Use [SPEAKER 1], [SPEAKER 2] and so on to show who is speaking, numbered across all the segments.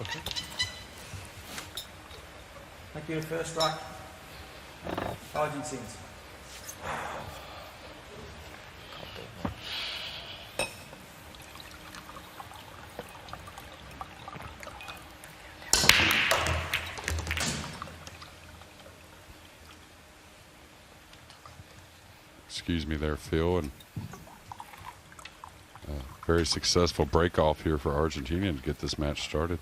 [SPEAKER 1] Okay.
[SPEAKER 2] Thank you. First strike. Argentines.
[SPEAKER 3] Excuse me there, Phil. And very successful break off here for Argentina to get this match started.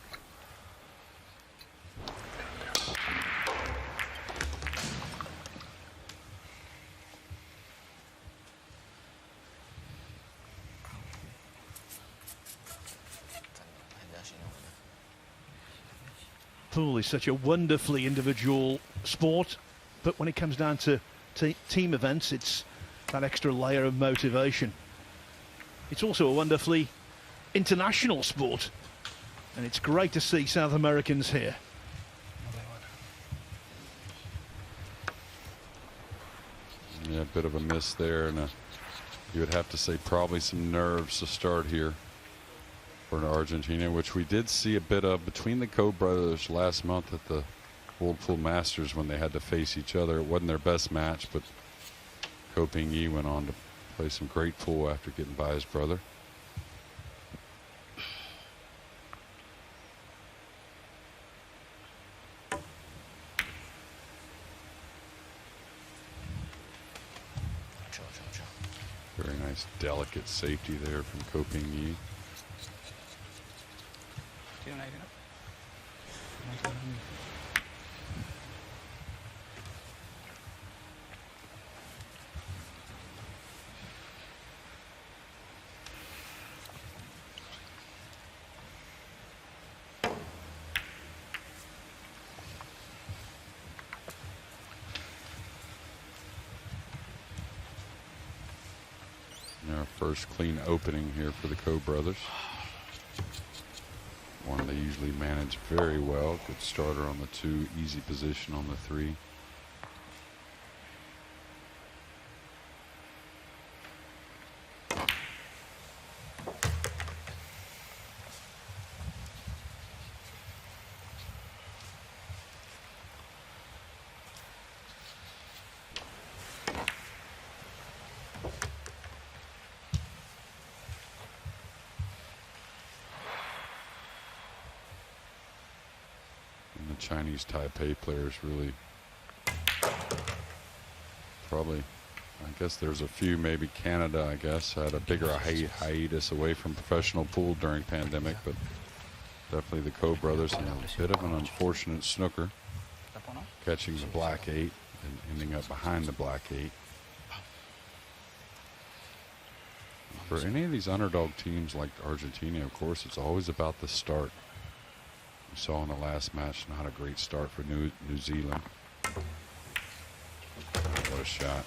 [SPEAKER 1] Pool is such a wonderfully individual sport, but when it comes down to team events, it's that extra layer of motivation. It's also a wonderfully international sport, and it's great to see South Americans here.
[SPEAKER 3] Yeah, a bit of a miss there, and you would have to say probably some nerves to start here for Argentina, which we did see a bit of between the Ko brothers last month at the World Pool Masters when they had to face each other. It wasn't their best match, but Ko Ping-yi went on to play some great pool after getting by his brother. Very nice, delicate safety there from Ko Ping-yi. Our first clean opening here for the Ko brothers. One they usually manage very well. Good starter on the 2, easy position on the 3. Chinese Taipei players really probably, I guess there's a few, maybe Canada, I guess, had a bigger hiatus away from professional pool during pandemic, but definitely the Ko brothers in a bit of an unfortunate snooker, catching the black 8 and ending up behind the black 8. For any of these underdog teams like Argentina, of course, it's always about the start. We saw in the last match, not a great start for New Zealand. What a shot.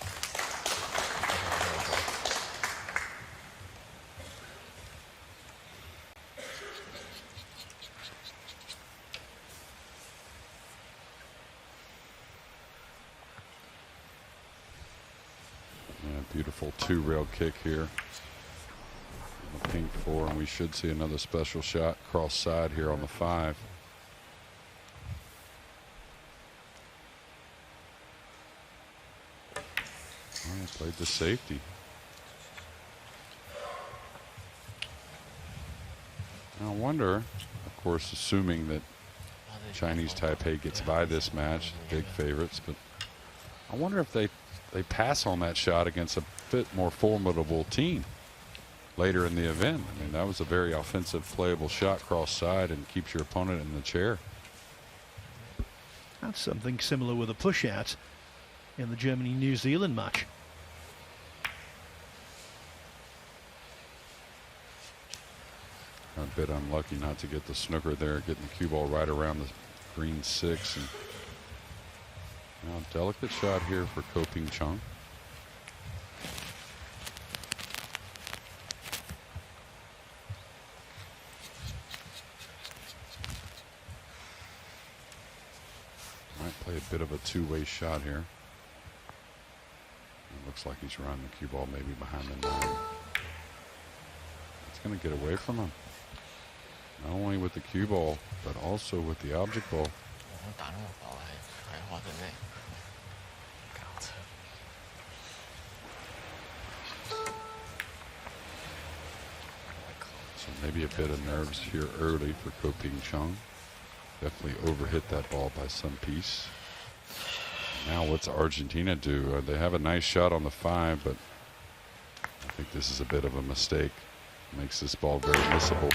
[SPEAKER 3] Yeah, beautiful 2-rail kick here. The pink 4, and we should see another special shot cross side here on the 5. Played the safety. I wonder, of course, assuming that Chinese Taipei gets by this match, big favorites, but I wonder if they pass on that shot against a bit more formidable team later in the event. I mean, that was a very offensive, playable shot cross side and keeps your opponent in the chair.
[SPEAKER 1] That's something similar with a push out in the Germany-New Zealand match.
[SPEAKER 3] A bit unlucky not to get the snooker there, getting the cue ball right around the green 6. And now a delicate shot here for Ko Ping-chung. Might play a bit of a 2-way shot here. It looks like he's running the cue ball maybe behind the 9. It's going to get away from him. not only with the cue ball, but also with the object ball. So maybe a bit of nerves here early for Ko Ping Chung. Definitely overhit that ball by some piece. Now what's Argentina do? They have a nice shot on the 5, but I think this is a bit of a mistake. Makes this ball very missable.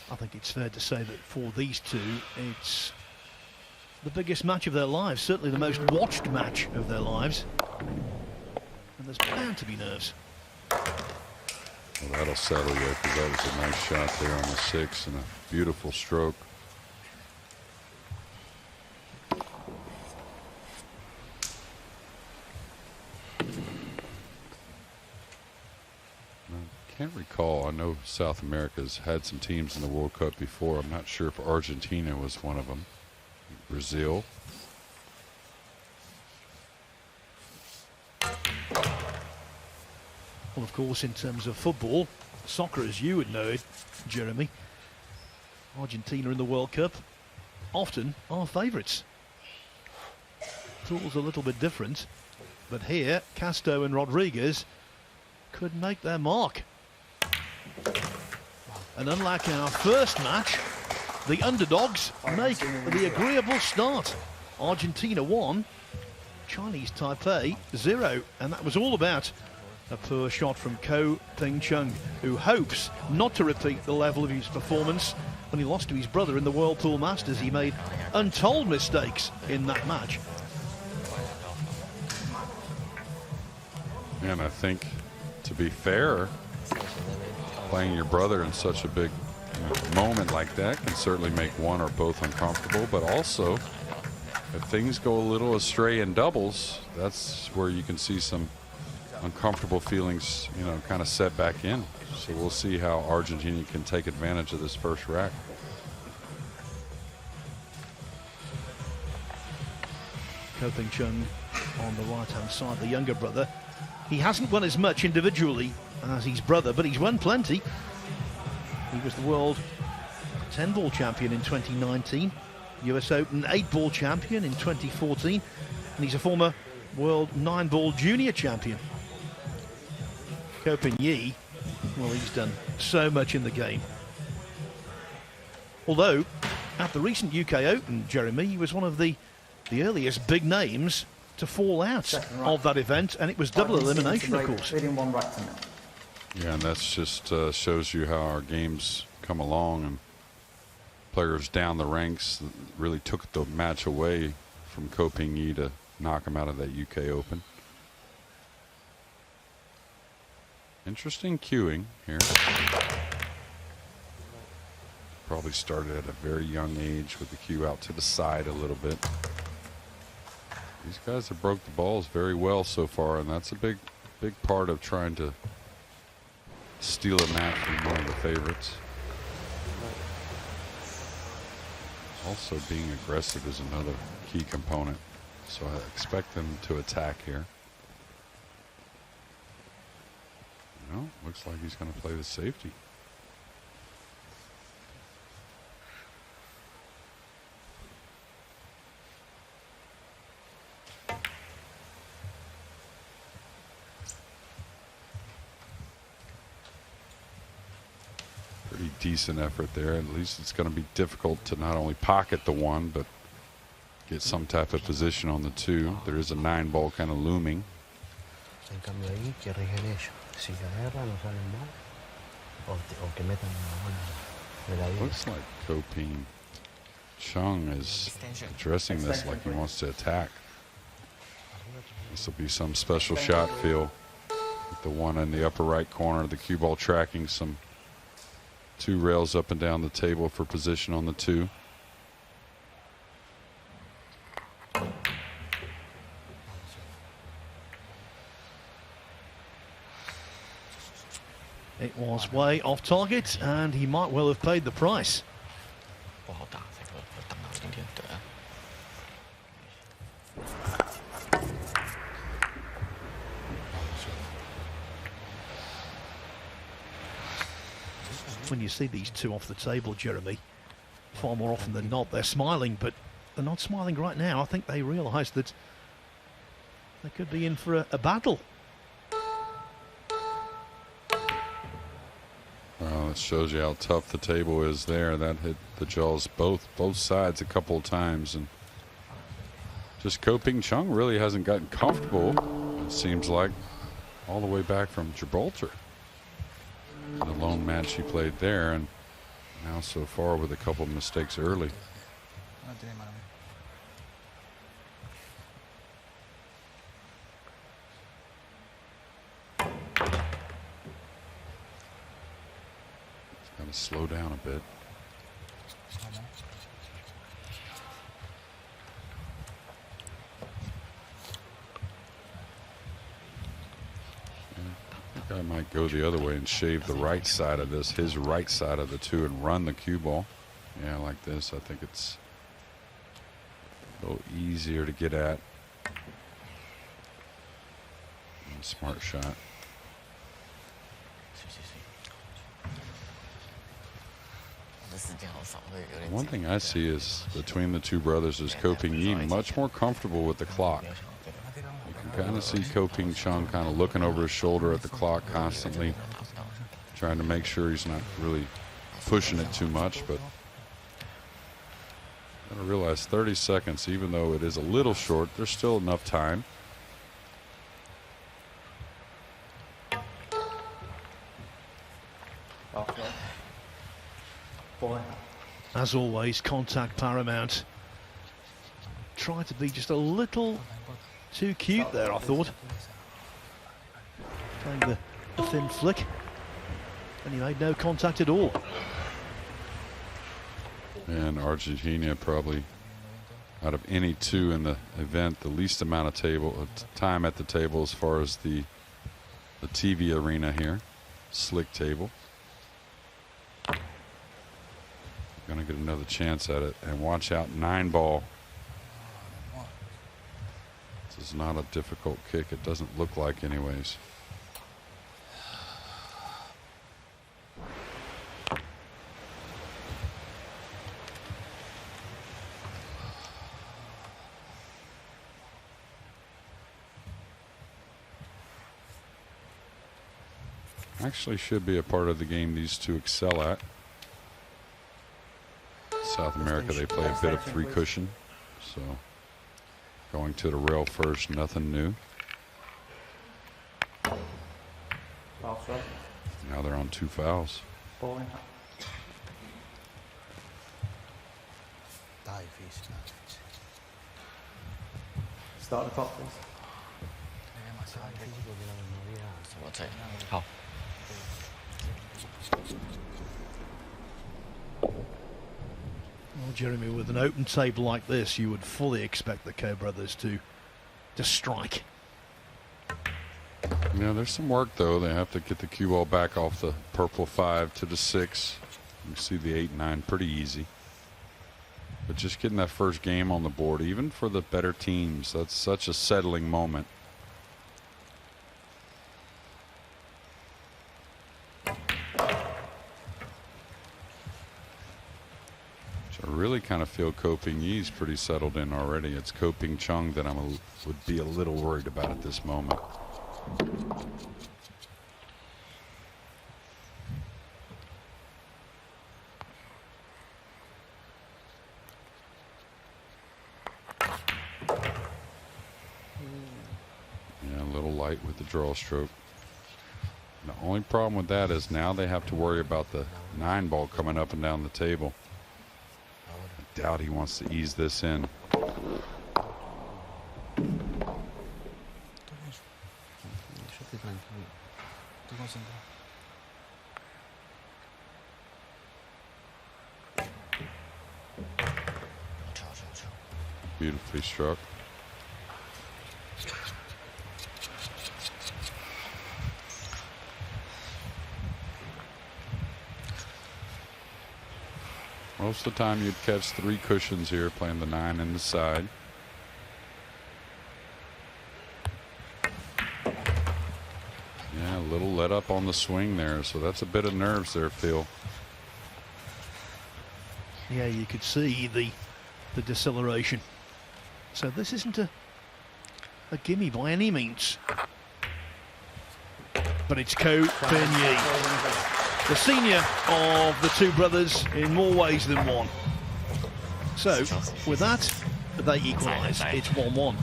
[SPEAKER 1] I think it's fair to say that for these two, it's the biggest match of their lives, certainly the most watched match of their lives. And there's bound to be nerves.
[SPEAKER 3] Well, that'll settle you, because that was a nice shot there on the 6 and a beautiful stroke. I can't recall. I know South America's had some teams in the World Cup before. I'm not sure if Argentina was one of them. Brazil.
[SPEAKER 1] Well, of course, in terms of football, soccer as you would know it, Jeremy, Argentina in the World Cup often are favourites. Tools a little bit different, but here Castro and Rodriguez could make their mark. And unlike our first match, the underdogs make the agreeable start. Argentina 1, Chinese Taipei 0, and that was all about a poor shot from Ko Ping Chung, who hopes not to repeat the level of his performance when he lost to his brother in the Whirlpool Masters. He made untold mistakes in that match.
[SPEAKER 3] And I think, to be fair, playing your brother in such a big moment like that can certainly make one or both uncomfortable, but also if things go a little astray in doubles, that's where you can see some uncomfortable feelings, you know, kind of set back in. So we'll see how Argentina can take advantage of this first rack.
[SPEAKER 1] Ko Ping Chung on the right-hand side, the younger brother. He hasn't won as much individually as his brother, but he's won plenty. He was the world 10-ball champion in 2019, US Open 8-ball champion in 2014, and he's a former world 9-ball junior champion. Ko Ping Yi, well, he's done so much in the game. Although, at the recent UK Open, Jeremy, he was one of the earliest big names to fall out of that event, and it was double elimination, of course.
[SPEAKER 3] Yeah, and that's just shows you how our games come along, and players down the ranks really took the match away from Ko Ping Yi to knock him out of that UK Open. Interesting cueing here. Probably started at a very young age with the cue out to the side a little bit. These guys have broke the balls very well so far, and that's a big part of trying to steal a match from one of the favorites. Also, being aggressive is another key component, so I expect them to attack here. No, looks like he's going to play the safety. Pretty decent effort there. At least it's going to be difficult to not only pocket the 1, but get some type of position on the 2. There is a 9-ball kind of looming. Looks like Ko Ping Chung is addressing this like he wants to attack. This will be some special shot feel. With the 1 in the upper right corner, the cue ball tracking some 2 rails up and down the table for position on the 2.
[SPEAKER 1] It was way off target, and he might well have paid the price. when you see these two off the table, Jeremy, far more often than not, they're smiling, but they're not smiling right now. I think they realise that they could be in for a battle.
[SPEAKER 3] Well, it shows you how tough the table is there. That hit the jaws both sides a couple of times, and just Ko Ping Chung really hasn't gotten comfortable, it seems like, all the way back from Gibraltar. The lone match he played there, and now so far with a couple of mistakes early. Got to slow down a bit. I might go the other way and shave the right side of this, his right side of the two, and run the cue ball. Yeah, like this. I think it's a little easier to get at. Smart shot. One thing I see is between the two brothers is Ko Ping Yi much more comfortable with the clock. You can kind of see Ko Ping Chung kind of looking over his shoulder at the clock constantly, trying to make sure he's not really pushing it too much. But I gotta realize 30 seconds, even though it is a little short, there's still enough time.
[SPEAKER 1] As always, contact paramount. Try to be just a little too cute there, I thought. Playing the thin flick, and he made no contact at all.
[SPEAKER 3] And Argentina probably, out of any two in the event, the least amount of time at the table as far as the TV arena here. Slick table. Gonna get another chance at it, and watch out, 9-ball. This is not a difficult kick. It doesn't look like anyways. Actually should be a part of the game these two excel at. South America, they play a bit of three cushion, so going to the rail first, nothing new. Now they're on 2 fouls.
[SPEAKER 2] Start the clock, please.
[SPEAKER 1] Well, Jeremy, with an open table like this, you would fully expect the Ko brothers to strike.
[SPEAKER 3] Yeah, there's some work though. They have to get the cue ball back off the purple 5 to the 6. You see the 8-9 pretty easy. But just getting that first game on the board, even for the better teams, that's such a settling moment. I really kind of feel Ko Ping Yi's pretty settled in already. It's Ko Ping Chung that would be a little worried about at this moment. Yeah, a little light with the draw stroke. The only problem with that is now they have to worry about the 9-ball coming up and down the table. I doubt he wants to ease this in. Beautifully struck. Most of the time you'd catch 3 cushions here, playing the 9 in the side. Yeah, a little let up on the swing there, so that's a bit of nerves there, Phil.
[SPEAKER 1] Yeah, you could see the deceleration. So this isn't a gimme by any means. But it's Ko Pin-Yi, the senior of the two brothers in more ways than one. So with that, they equalise. It's 1-1.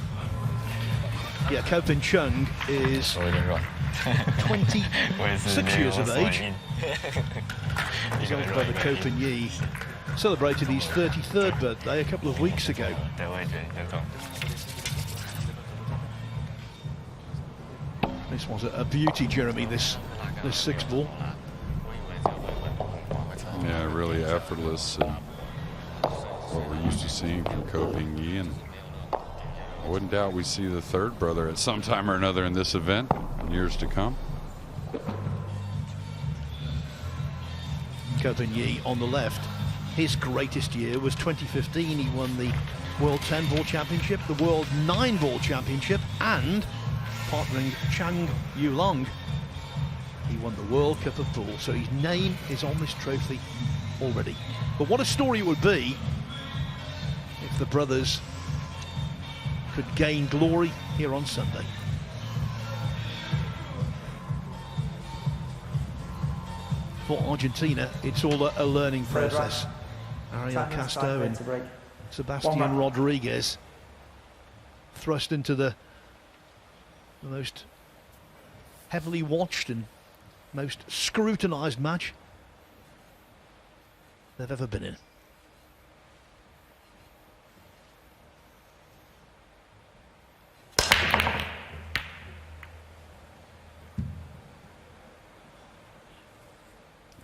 [SPEAKER 1] Yeah, Ko Pin-Chung is 26 years of age. His older brother Ko Pin-Yi celebrated his 33rd birthday a couple of weeks ago. This was a beauty, Jeremy, this 6-ball.
[SPEAKER 3] Yeah, really effortless, and what we're used to seeing from Ko Pin-Yi, and I wouldn't doubt we see the third brother at some time or another in this event in years to come.
[SPEAKER 1] Ko Pin-Yi on the left. His greatest year was 2015. He won the World 10-ball championship, the World 9-ball championship, and partnering Chang Yulong, he won the World Cup of Pool. So his name is on this trophy already. But what a story it would be if the brothers could gain glory here on Sunday. For Argentina, it's all a learning process. Ariel Castro and Sebastian Rodriguez thrust into the most heavily watched and most scrutinised match they've ever been in.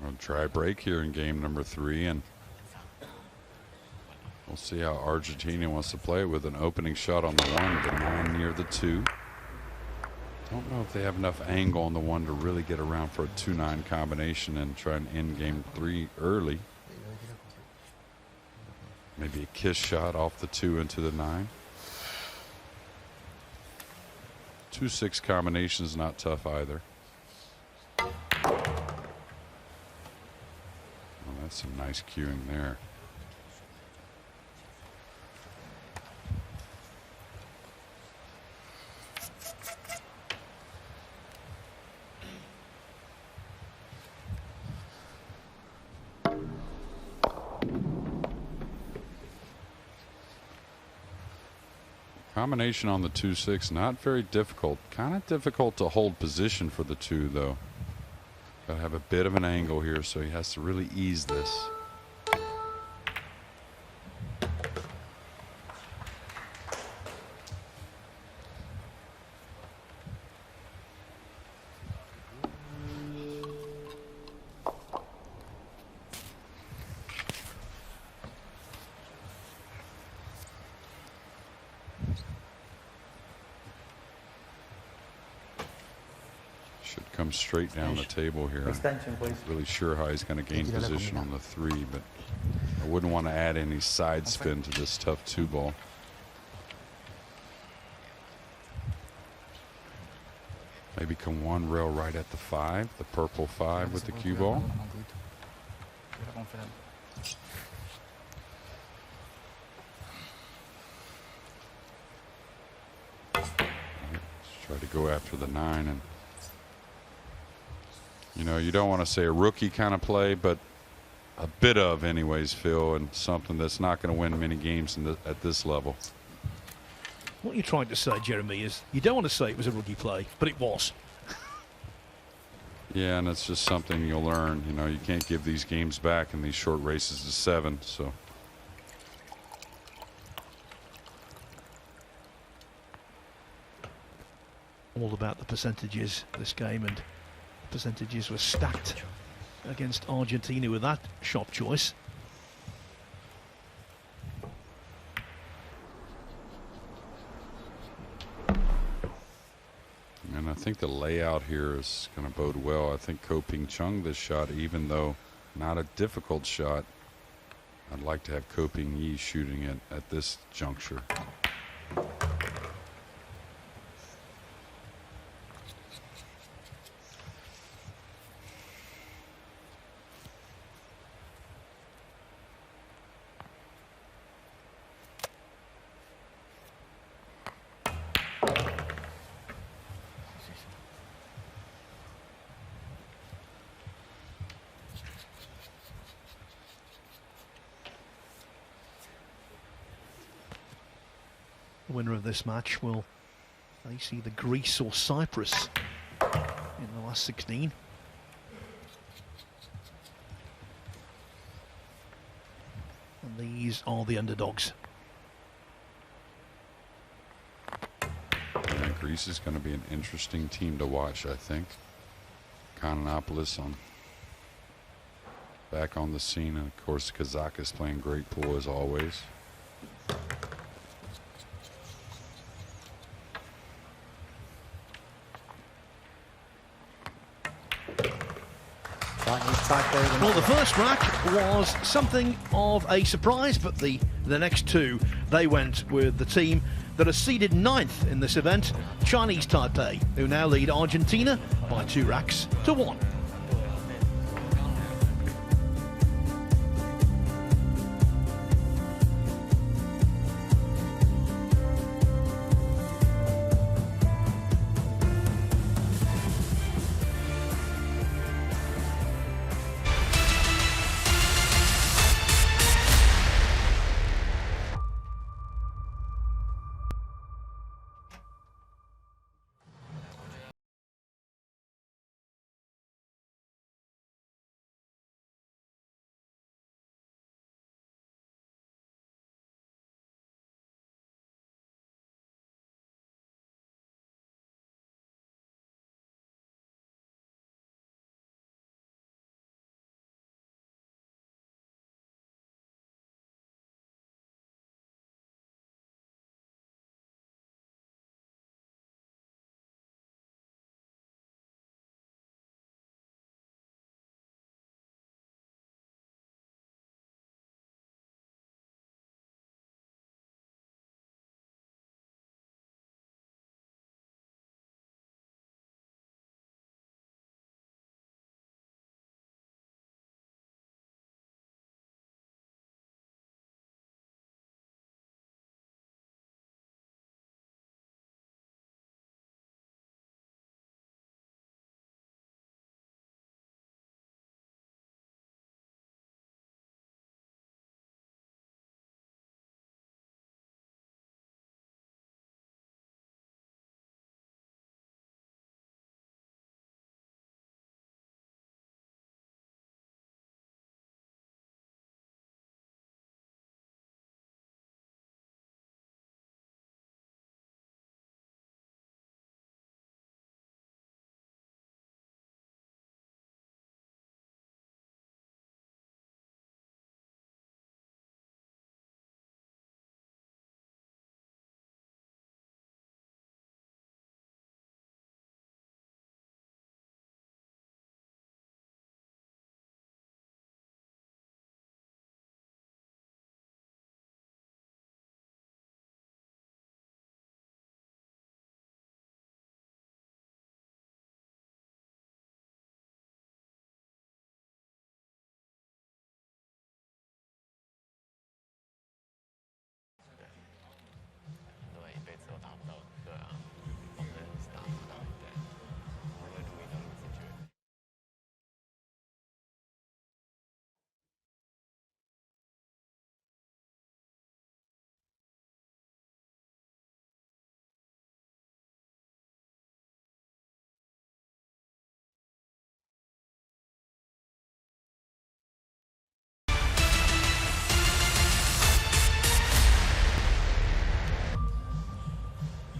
[SPEAKER 3] We'll try break here in game number 3, and we'll see how Argentina wants to play with an opening shot on the 1, the 9 near the 2. Don't know if they have enough angle on the 1 to really get around for a 2-9 combination and try and end game 3 early. Maybe a kiss shot off the 2 into the 9. 2-6 combination is not tough either. Oh, that's some nice cueing there. Combination on the 2-6, not very difficult. Kind of difficult to hold position for the 2, though. Got to have a bit of an angle here, so he has to really ease this. Come straight down the table here.
[SPEAKER 2] Extension, please.
[SPEAKER 3] Really sure how he's going to gain position on the 3, but I wouldn't want to add any side spin to this tough 2-ball. Maybe come 1 rail right at the 5, the purple 5 with the cue ball. Let's try to go after the 9, and you know, you don't want to say a rookie kind of play, but a bit of anyways, Phil, and something that's not going to win many games at this level.
[SPEAKER 1] What you're trying to say, Jeremy, is you don't want to say it was a rookie play, but it was.
[SPEAKER 3] Yeah, and it's just something you'll learn. You know, you can't give these games back in these short races to 7, so.
[SPEAKER 1] All about the percentages this game, and percentages were stacked against Argentina with that shot choice.
[SPEAKER 3] And I think the layout here is going to bode well. I think Ko Pin-Chung this shot, even though not a difficult shot, I'd like to have Ko Pin-Yi shooting it at this juncture.
[SPEAKER 1] The winner of this match will face either Greece or Cyprus in the last 16. And these are the underdogs.
[SPEAKER 3] Yeah, Greece is going to be an interesting team to watch, I think. Kananopoulos back on the scene, and of course Kazakis playing great pool as always.
[SPEAKER 1] Well, the first rack was something of a surprise, but the next two, they went with the team that are seeded 9th in this event, Chinese Taipei, who now lead Argentina by 2 racks to 1.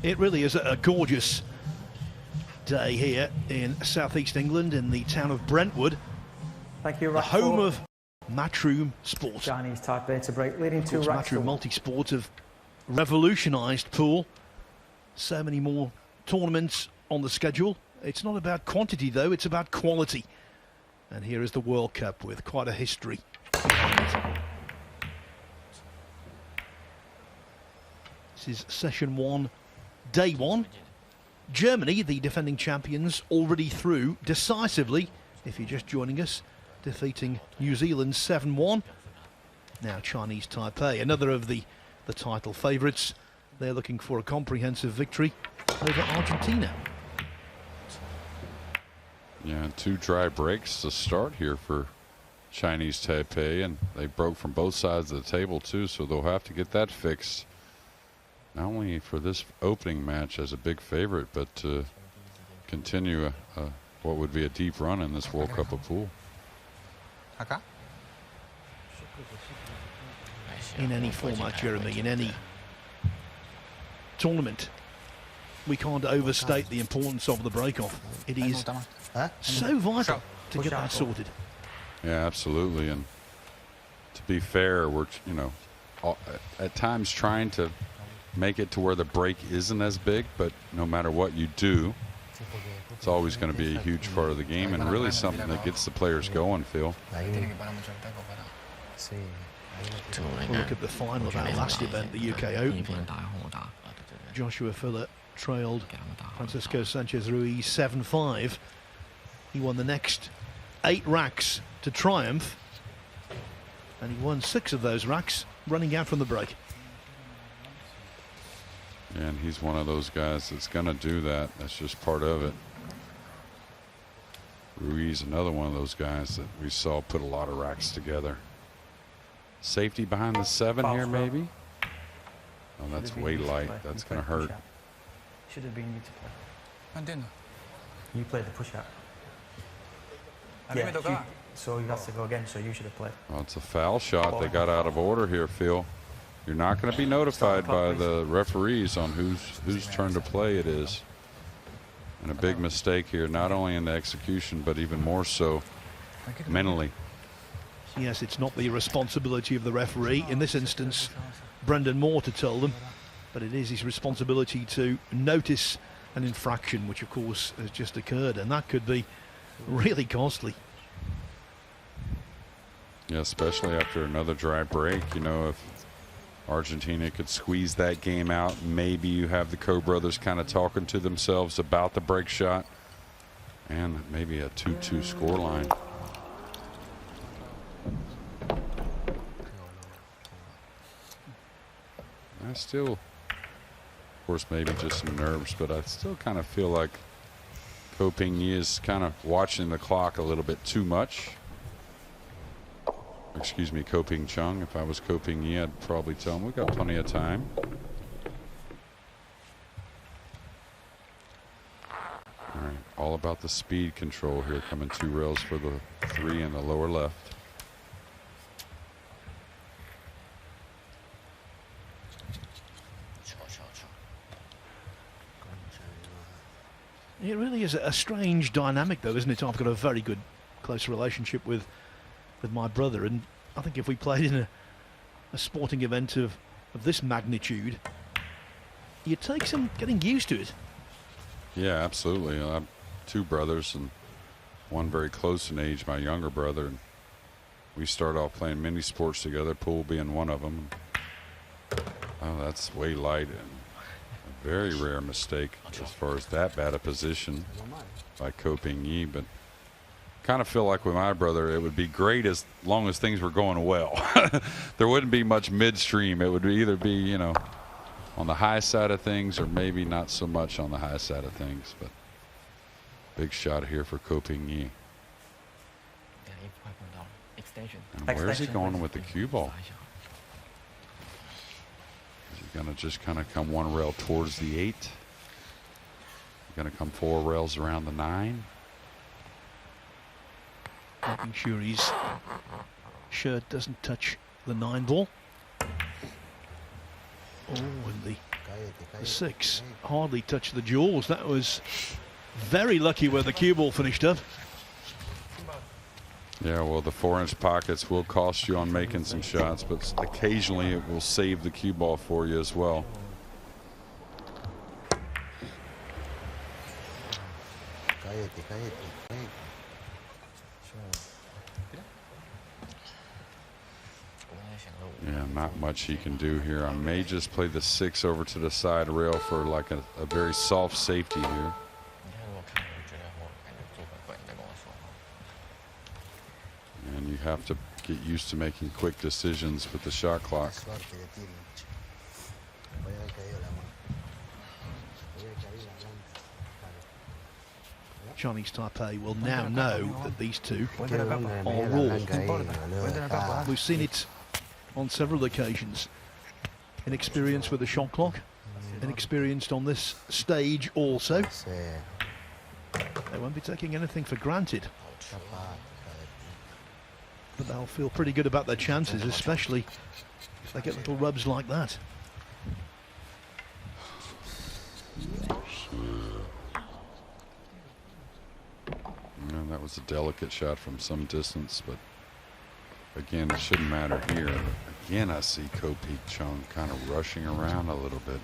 [SPEAKER 1] It really is a gorgeous day here in southeast England in the town of Brentwood.
[SPEAKER 2] Thank you,
[SPEAKER 1] the home of Matchroom Sport.
[SPEAKER 2] Chinese Taipei to break, leading 2 racks.
[SPEAKER 1] Matchroom Multisport have revolutionised pool. So many more tournaments on the schedule. It's not about quantity though, it's about quality. And here is the World Cup with quite a history behind it. This is session 1, day 1. Germany, the defending champions, already through decisively, if you're just joining us, defeating New Zealand 7-1. Now Chinese Taipei, another of the title favourites. They're looking for a comprehensive victory over Argentina.
[SPEAKER 3] Yeah, 2 dry breaks to start here for Chinese Taipei, and they broke from both sides of the table too, so they'll have to get that fixed not only for this opening match as a big favorite, but to continue what would be a deep run in this World Cup of Pool.
[SPEAKER 1] In any format, Jeremy, in any tournament, we can't overstate the importance of the break-off. It is so vital to get that sorted.
[SPEAKER 3] Yeah, absolutely. And to be fair, we're, you know, at times trying to make it to where the break isn't as big, but no matter what you do, it's always going to be a huge part of the game and really something that gets the players going, Phil.
[SPEAKER 1] We'll look at the final of our last event, the UK Open. Joshua Filler trailed Francisco Sanchez Ruiz 7-5. He won the next 8 racks to triumph, and he won 6 of those racks running out from the break.
[SPEAKER 3] And he's one of those guys that's going to do that. That's just part of it. Ruiz, another one of those guys that we saw put a lot of racks together. Safety behind the 7 here, maybe? Oh, that's way light. That's going to hurt.
[SPEAKER 2] Should have been you to play. You played the push-up. Yeah, so you have to go again, so you should have played.
[SPEAKER 3] Well, it's a foul shot. They got out of order here, Phil. You're not going to be notified by the referees on whose turn to play it is. And a big mistake here, not only in the execution, but even more so mentally.
[SPEAKER 1] Yes, it's not the responsibility of the referee, in this instance, Brendan Moore, to tell them, but it is his responsibility to notice an infraction, which of course has just occurred, and that could be really costly.
[SPEAKER 3] Yeah, especially after another dry break. You know, if Argentina could squeeze that game out, maybe you have the Koh brothers kind of talking to themselves about the break shot and maybe a 2-2 scoreline. I still, of course, maybe just some nerves, but I still kind of feel like Koh Ping-yi is kind of watching the clock a little bit too much. Excuse me, Koh Ping-chung. If I was Koh Ping-yi, I'd probably tell him we got plenty of time. All right, all about the speed control here, coming 2 rails for the 3 in the lower left.
[SPEAKER 1] It really is a strange dynamic, though, isn't it? I've got a very good, close relationship with my brother, and I think if we played in a sporting event of this magnitude, you'd take some getting used to it.
[SPEAKER 3] Yeah, absolutely. I have 2 brothers, and one very close in age, my younger brother, and we started off playing mini sports together, pool being one of them. Oh, that's way light, and a very rare mistake as far as that bad a position by Koh Ping-yi, but kind of feel like with my brother, it would be great as long as things were going well. There wouldn't be much midstream. It would either be, you know, on the high side of things or maybe not so much on the high side of things. But big shot here for Koh Ping-yi. And where's he going with the cue ball? Is he going to just kind of come 1 rail towards the 8? Going to come 4 rails around the 9?
[SPEAKER 1] Making sure his shirt doesn't touch the 9 ball. Oh, and the 6 hardly touched the jaws. That was very lucky where the cue ball finished up.
[SPEAKER 3] Yeah, well, the 4-inch pockets will cost you on making some shots, but occasionally it will save the cue ball for you as well. Yeah, not much he can do here. I may just play the 6 over to the side rail for like a very soft safety here. And you have to get used to making quick decisions with the shot clock.
[SPEAKER 1] Chinese Taipei will now know that these 2 are raw. We've seen it on several occasions. Inexperience with the shot clock, inexperienced on this stage also. They won't be taking anything for granted. But they'll feel pretty good about their chances, especially if they get little rubs like that.
[SPEAKER 3] And that was a delicate shot from some distance, but again, it shouldn't matter here. Again, I see Ko Peek Chung kind of rushing around a little bit.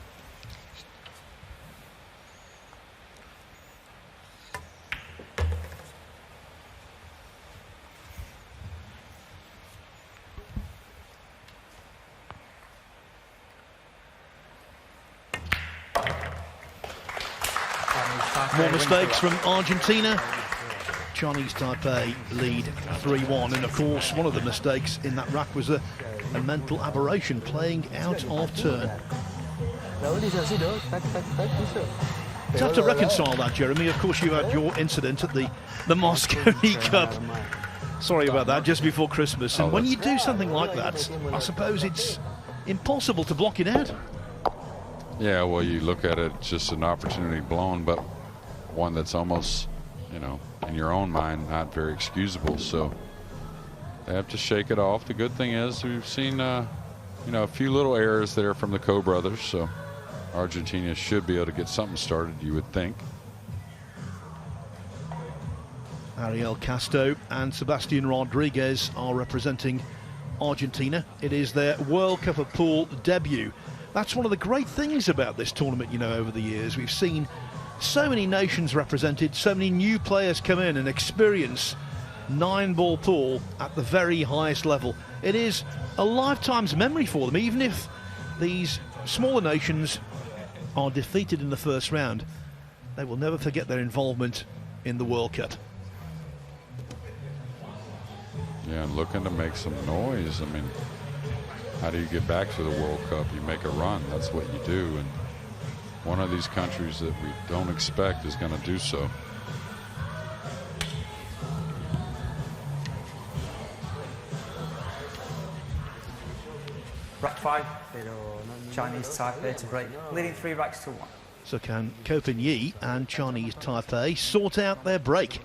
[SPEAKER 1] More mistakes from Argentina. Chinese Taipei lead 3-1, and of course one of the mistakes in that rack was a mental aberration, playing out of turn. It's have to reconcile that, Jeremy. Of course you had your incident at the Moscone Cup. Sorry about that, just before Christmas. And when you do something like that, I suppose it's impossible to block it out.
[SPEAKER 3] Yeah, well, you look at it, just an opportunity blown, but one that's almost, you know, in your own mind, not very excusable. So they have to shake it off. The good thing is we've seen, you know, a few little errors there from the Ko brothers. So Argentina should be able to get something started, you would think.
[SPEAKER 1] Ariel Casto and Sebastian Rodriguez are representing Argentina. It is their World Cup of Pool debut. That's one of the great things about this tournament, you know, over the years. We've seen so many nations represented, so many new players come in and experience 9-ball pool at the very highest level. It is a lifetime's memory for them. Even if these smaller nations are defeated in the first round, they will never forget their involvement in the World Cup.
[SPEAKER 3] Yeah, and looking to make some noise. I mean, how do you get back to the World Cup? You make a run. That's what you do. And one of these countries that we don't expect is going to do so.
[SPEAKER 2] Rack 5, Chinese Taipei to break, leading 3 racks to 1.
[SPEAKER 1] So can Ko Pin-yi and Chinese Taipei sort out their break?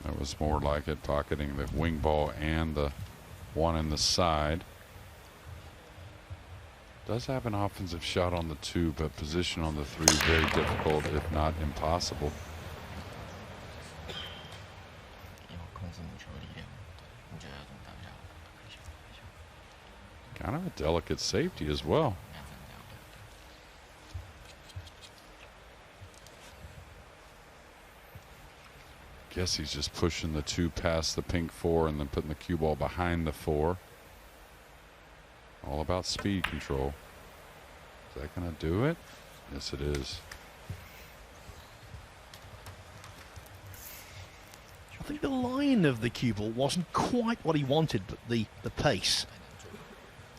[SPEAKER 3] That was more like it, pocketing the wing ball and the one in the side. Does have an offensive shot on the 2, but position on the 3 very difficult, if not impossible. Kind of a delicate safety as well. Guess he's just pushing the 2 past the pink 4 and then putting the cue ball behind the 4. All about speed control. Is that going to do it? Yes, it is.
[SPEAKER 1] I think the line of the cue ball wasn't quite what he wanted, but the pace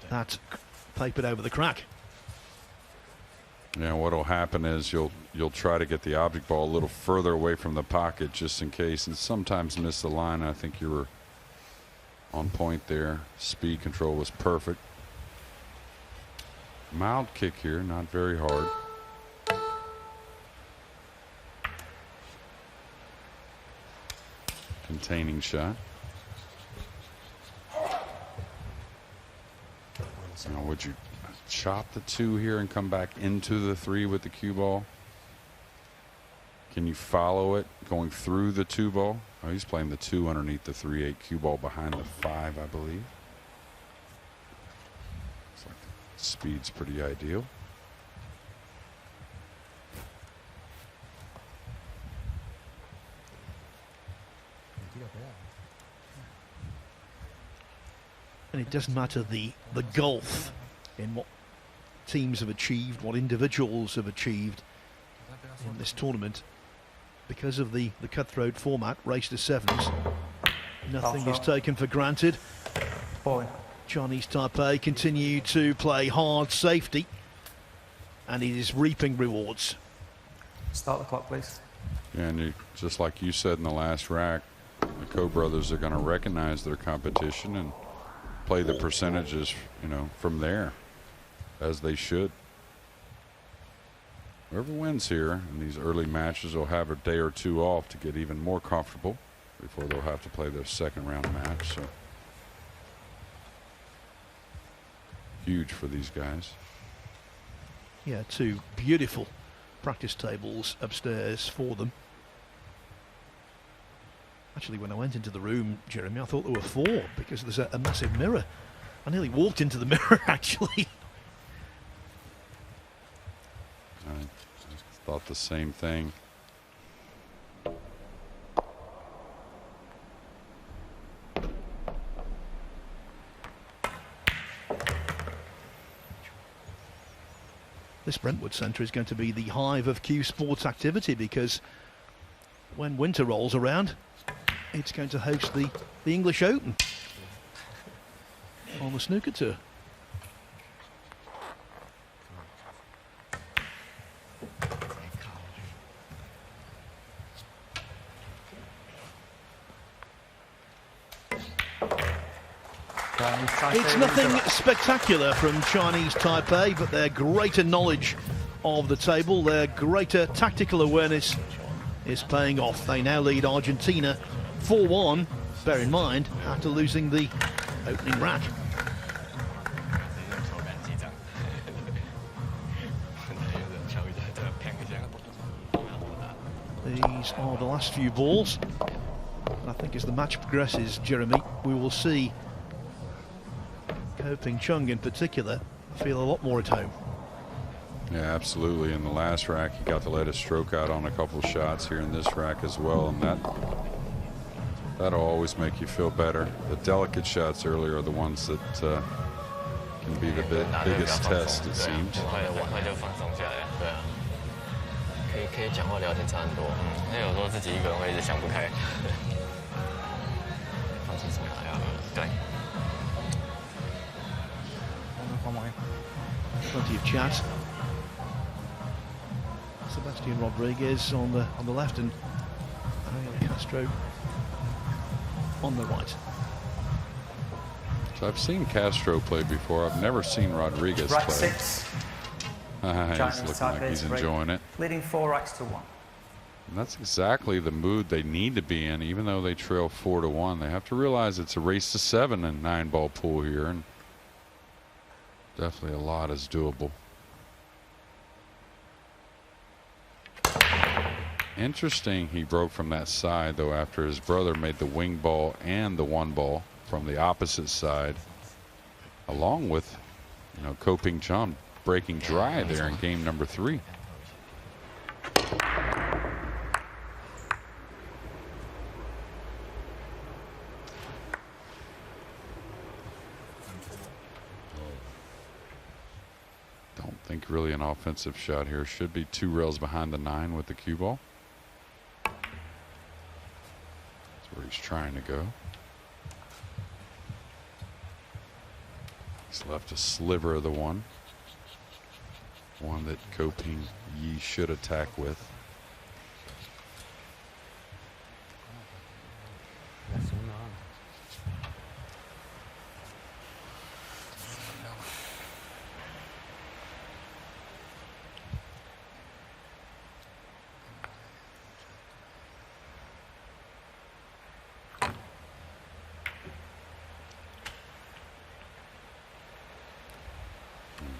[SPEAKER 1] that papered over the crack.
[SPEAKER 3] Yeah, what'll happen is you'll try to get the object ball a little further away from the pocket just in case, and sometimes miss the line. I think you were on point there. Speed control was perfect. Mild kick here, not very hard. Containing shot. Now would you chop the 2 here and come back into the 3 with the cue ball? Can you follow it going through the 2 ball? Oh, he's playing the 2 underneath the 3-8 cue ball behind the 5, I believe. Looks like the speed's pretty ideal.
[SPEAKER 1] And it doesn't matter the gulf in what teams have achieved, what individuals have achieved in this tournament. Because of the cutthroat format, race to 7s, nothing is taken for granted.
[SPEAKER 2] Bowling.
[SPEAKER 1] Chinese Taipei continue to play hard safety. and it is reaping rewards.
[SPEAKER 2] Start the clock, please.
[SPEAKER 3] And just like you said in the last rack, the Ko brothers are going to recognize their competition and play the percentages, from there, as they should. Whoever wins here in these early matches will have a day or two off to get even more comfortable before they'll have to play their second round match. So huge for these guys.
[SPEAKER 1] Yeah, 2 beautiful practice tables upstairs for them. Actually, when I went into the room, Jeremy, I thought there were 4 because there's a massive mirror. I nearly walked into the mirror, actually.
[SPEAKER 3] I thought the same thing.
[SPEAKER 1] This Brentwood Centre is going to be the hive of Q Sports activity, because when winter rolls around, it's going to host the English Open on the snooker tour. It's nothing spectacular from Chinese Taipei, but their greater knowledge of the table, their greater tactical awareness is paying off. They now lead Argentina 4-1, bear in mind, after losing the opening rack. These are the last few balls. I think as the match progresses, Jeremy, we will see Ko Ping-chung in particular feel a lot more at home.
[SPEAKER 3] Yeah, absolutely. In the last rack, he got to let his stroke out on a couple shots here in this rack as well, and that'll always make you feel better. The delicate shots earlier are the ones that can be the biggest test, it seems.
[SPEAKER 1] Plenty of chat. Sebastian Rodriguez on the left and Ariel Castro on the right.
[SPEAKER 3] So I've seen Castro play before. I've never seen Rodriguez
[SPEAKER 2] Rack
[SPEAKER 3] play.
[SPEAKER 2] 6.
[SPEAKER 3] He's looking like he's enjoying it.
[SPEAKER 2] Leading 4 racks to 1.
[SPEAKER 3] And that's exactly the mood they need to be in, even though they trail 4-1. They have to realize it's a race to 7 in 9-ball pool here, and definitely a lot is doable. Interesting, he broke from that side though after his brother made the wing ball and the 1-ball from the opposite side, along with Ko Ping-chung breaking dry there in game number 3. Don't think really an offensive shot here. Should be 2 rails behind the 9 with the cue ball. That's where he's trying to go. He's left a sliver of the 1. One that Ko Ping-yi should attack with.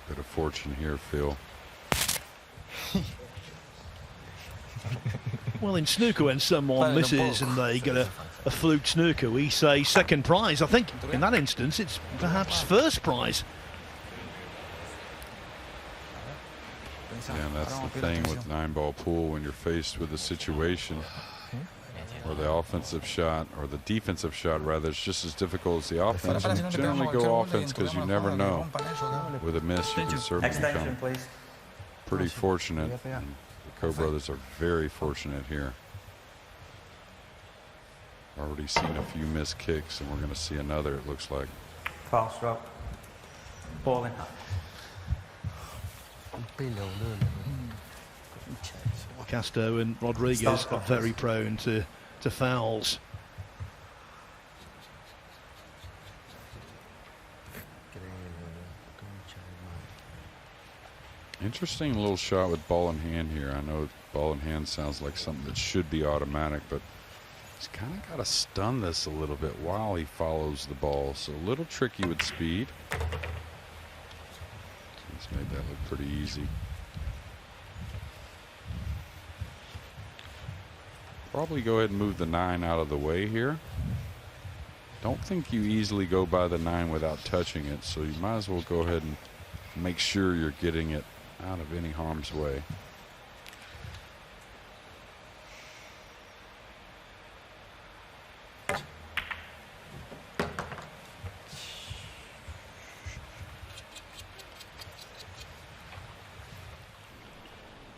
[SPEAKER 3] Bit of fortune here, Phil.
[SPEAKER 1] Well, in snooker, when someone misses and they get a fluke snooker, we say second prize. I think in that instance, it's perhaps first prize.
[SPEAKER 3] Yeah, and that's the thing with 9-ball pool, when you're faced with a situation where the offensive shot, or the defensive shot rather, is just as difficult as the offense. You generally go offense because you never know. With a miss, you can certainly become pretty fortunate. And the Ko brothers are very fortunate here. Already seen a few missed kicks, and we're going to see another, it looks like.
[SPEAKER 2] Fast stroke. Ball in.
[SPEAKER 1] Castro and Rodriguez are very prone to fouls.
[SPEAKER 3] Interesting little shot with ball in hand here. I know ball in hand sounds like something that should be automatic, but he's kind of got to stun this a little bit while he follows the ball. So a little tricky with speed. He's made that look pretty easy. Probably go ahead and move the 9 out of the way here. Don't think you easily go by the 9 without touching it, so you might as well go ahead and make sure you're getting it out of any harm's way.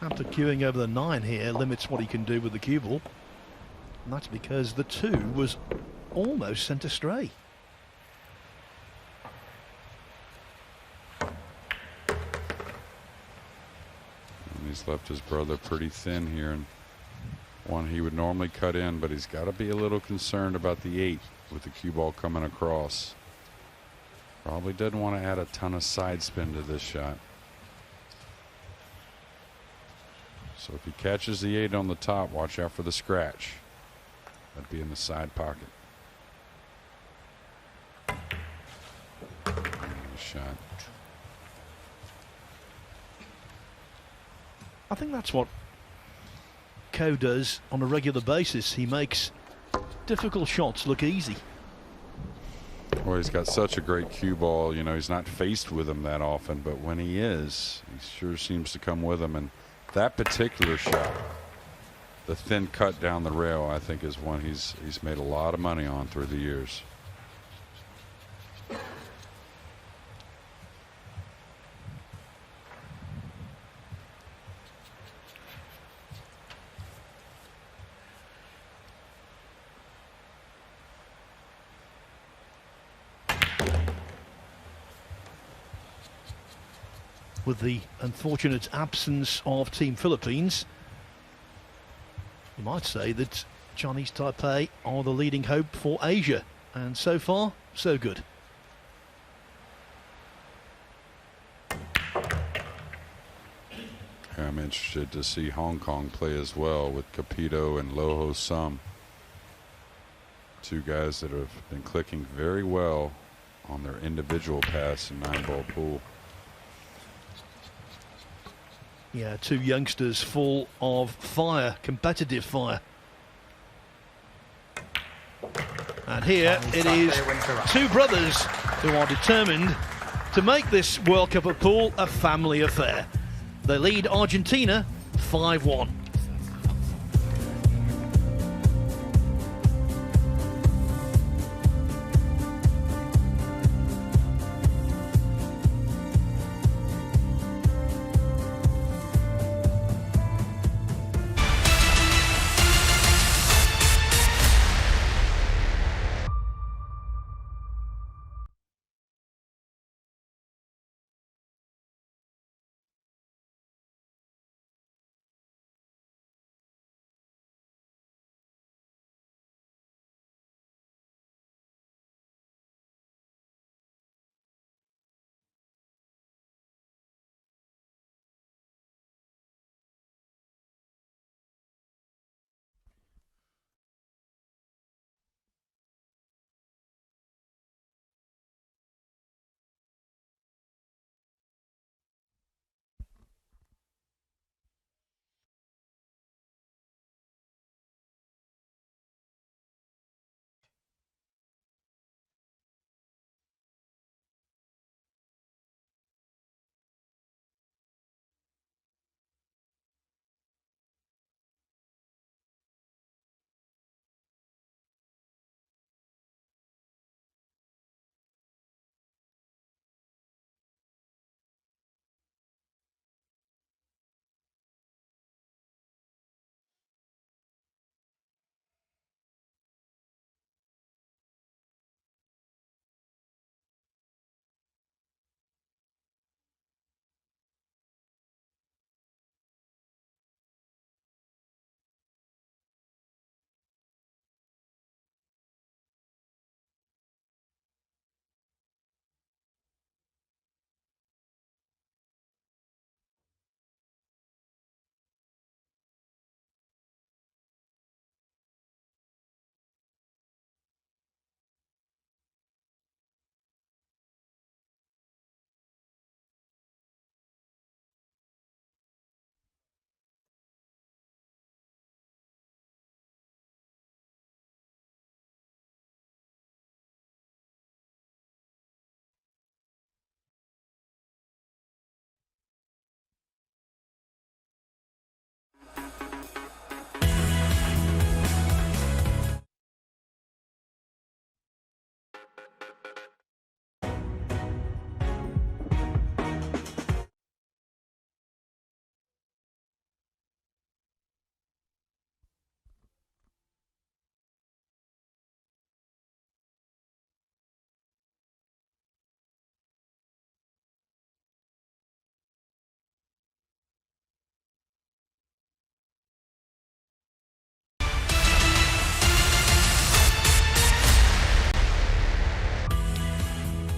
[SPEAKER 1] After queuing over the 9 here limits what he can do with the cue ball. And that's because the 2 was almost sent astray.
[SPEAKER 3] And he's left his brother pretty thin here, and one he would normally cut in, but he's got to be a little concerned about the 8 with the cue ball coming across. Probably doesn't want to add a ton of side spin to this shot. So if he catches the 8 on the top, watch out for the scratch. That'd be in the side pocket. Nice shot.
[SPEAKER 1] I think that's what Ko does on a regular basis. He makes difficult shots look easy.
[SPEAKER 3] Well, he's got such a great cue ball. You know, he's not faced with them that often, but when he is, he sure seems to come with them. And that particular shot, the thin cut down the rail, I think is one he's made a lot of money on through the years.
[SPEAKER 1] With the unfortunate absence of Team Philippines, you might say that Chinese Taipei are the leading hope for Asia, and so far, so good.
[SPEAKER 3] I'm interested to see Hong Kong play as well with Capito and Loho Sum. 2 guys that have been clicking very well on their individual pass and 9-ball pool.
[SPEAKER 1] Yeah, 2 youngsters full of fire, competitive fire. And here it is 2 brothers who are determined to make this World Cup of Pool a family affair. They lead Argentina 5-1.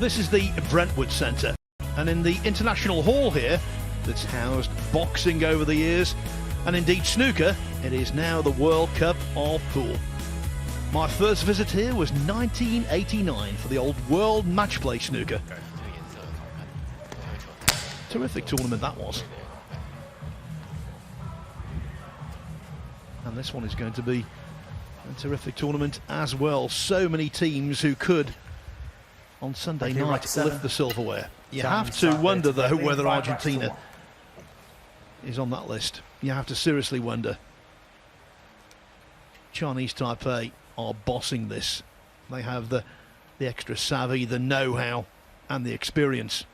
[SPEAKER 1] This is the Brentwood Centre, and in the International Hall here, that's housed boxing over the years, and indeed snooker, it is now the World Cup of Pool. My first visit here was 1989 for the old World Matchplay snooker. Terrific tournament that was. And this one is going to be a terrific tournament as well. So many teams who could, on Sunday night, lift the silverware. You have to wonder, though, whether Argentina is on that list. You have to seriously wonder. Chinese Taipei are bossing this. They have the extra savvy, the know-how, and the experience.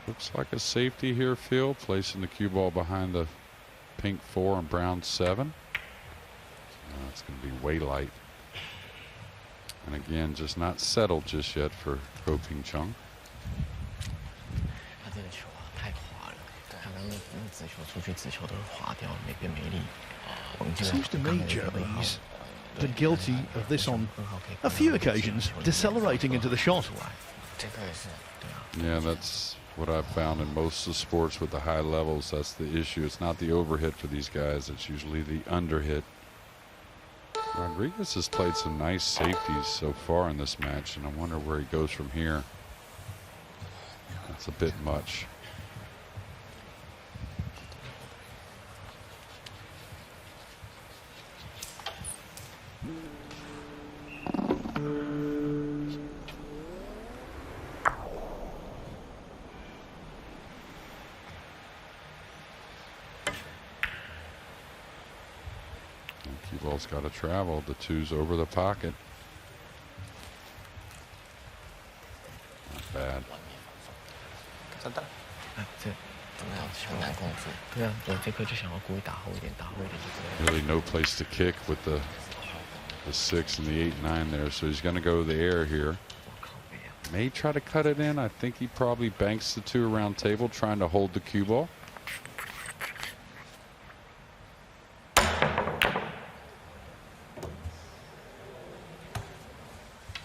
[SPEAKER 3] Looks like a safety here, Phil, placing the cue ball behind the pink 4 and brown 7. It's going to be way light. And again, just not settled just yet for Ko Ping Chung.
[SPEAKER 1] It seems to me, Joe, he's been guilty of this on a few occasions, decelerating into the shot.
[SPEAKER 3] Yeah, that's what I've found in most of the sports with the high levels. That's the issue. It's not the overhit for these guys. It's usually the underhit. Rodriguez has played some nice safeties so far in this match, and I wonder where he goes from here. That's a bit much. Ball's got to travel. The 2's over the pocket. Not bad. Really no place to kick with the 6 and the 8, 9 there, so he's going to go the air here. May try to cut it in. I think he probably banks the 2 around table, trying to hold the cue ball.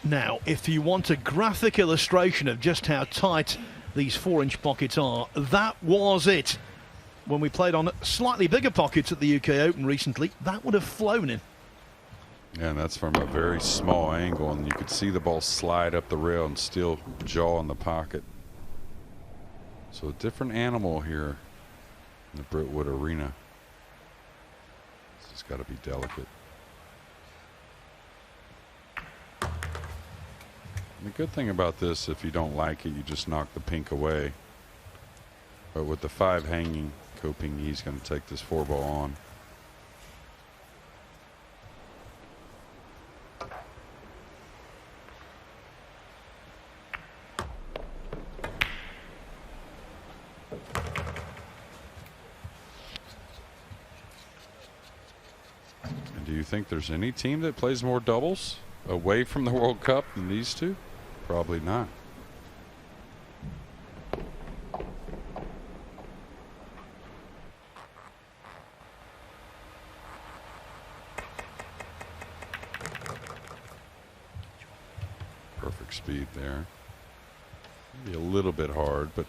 [SPEAKER 1] Now, if you want a graphic illustration of just how tight these 4-inch pockets are, that was it. When we played on slightly bigger pockets at the UK Open recently, that would have flown in.
[SPEAKER 3] Yeah, and that's from a very small angle, and you could see the ball slide up the rail and still jaw in the pocket. So a different animal here in the Brentwood arena. It's got to be delicate. The good thing about this, if you don't like it, you just knock the pink away. But with the 5 hanging, Ko Ping Yee's going to take this 4-ball on. And do you think there's any team that plays more doubles away from the World Cup than these two? Probably not. Perfect speed there. Maybe a little bit hard, but